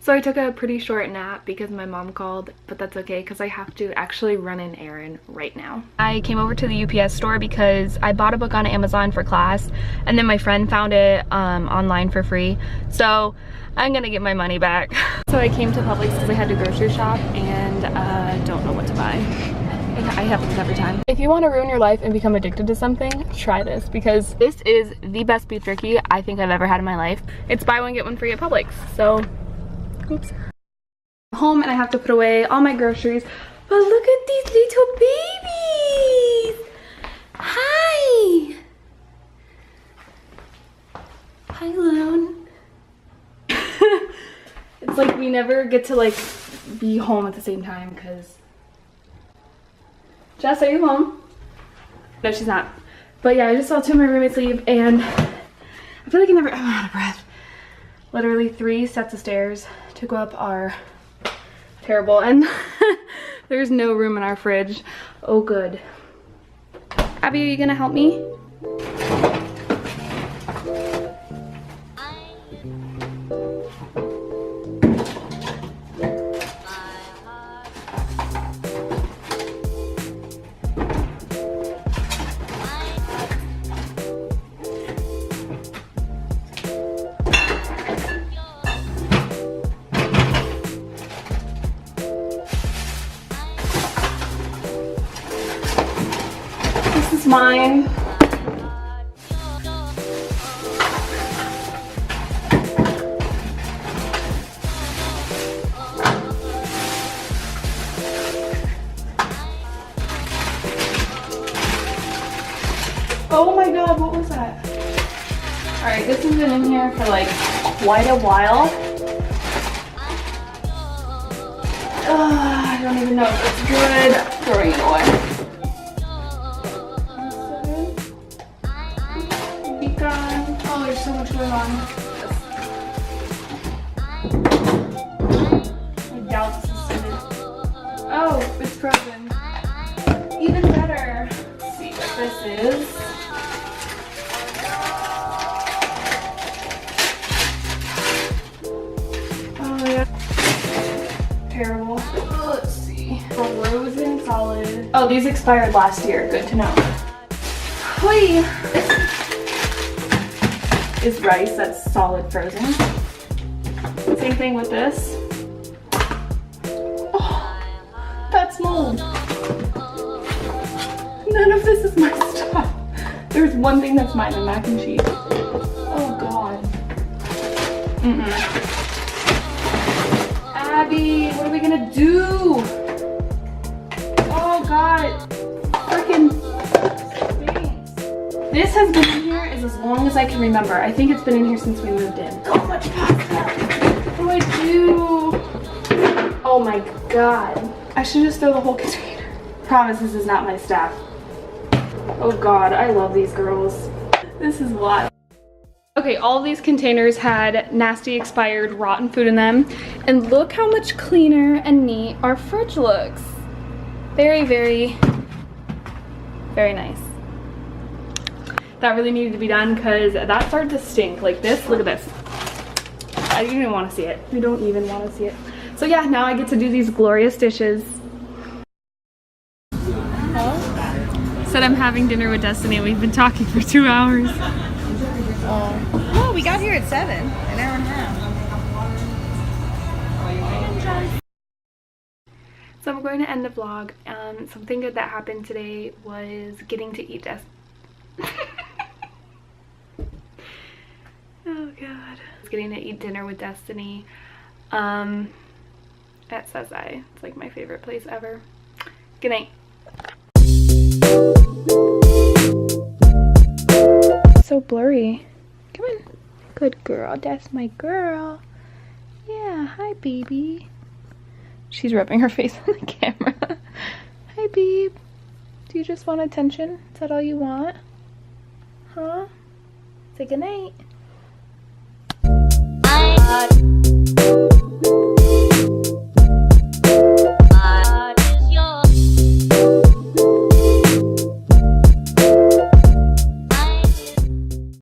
So I took a pretty short nap because my mom called, but that's okay because I have to actually run an errand right now. I came over to the UPS store because I bought a book on Amazon for class, and then my friend found it online for free. So I'm gonna get my money back. So I came to Publix because I had to grocery shop and don't know what to buy. I have this every time. If you want to ruin your life and become addicted to something, try this because this is the best beef jerky I think I've ever had in my life. It's buy one get one free at Publix. So oops. I'm home and I have to put away all my groceries. But look at these little babies. Hi. Hi, Loon. It's like we never get to like be home at the same time because Jess, are you home? No, she's not. But yeah, I just saw two of my roommates leave and I feel like I'm out of breath. Literally 3 sets of stairs to go up are terrible, and there's no room in our fridge. Oh good. Abby, are you gonna help me? This is mine. Oh my god, what was that? Alright, this has been in here for like quite a while. I don't even know if it's good. I'm throwing it away. Oh, there's so much going on. I doubt this is good. Oh, it's frozen. Even better. Let's see what this is. Oh yeah. Terrible. Let's see. Frozen solid. Oh, these expired last year. Good to know. Hoi. Is rice that's solid frozen. Same thing with this. Oh, that's mold. None of this is my stuff. There's one thing that's mine, the mac and cheese. Oh god. Abby, what are we gonna do? Oh god. Freaking stinks. This has been in here as long as I can remember. I think it's been in here since we moved in. So much pasta. What do I do? Oh my god. I should just throw the whole container. Promise this is not my staff. Oh god, I love these girls. This is wild. Okay, all of these containers had nasty, expired, rotten food in them. And look how much cleaner and neat our fridge looks. Very, very, very nice. That really needed to be done because that started to stink like this. Look at this. I don't even want to see it. You don't even want to see it. So yeah, now I get to do these glorious dishes. Said I'm having dinner with Destiny. We've been talking for 2 hours. Oh, we got here at 7, an hour and a half. So I'm going to end the vlog. Something good that happened today was getting to eat oh god. Getting to eat dinner with Destiny at Sezai. It's like my favorite place ever. Good night. So blurry. Come on. Good girl. That's my girl. Yeah. Hi, baby. She's rubbing her face on the camera. Hi, babe. Do you just want attention? Is that all you want? Huh? Say goodnight.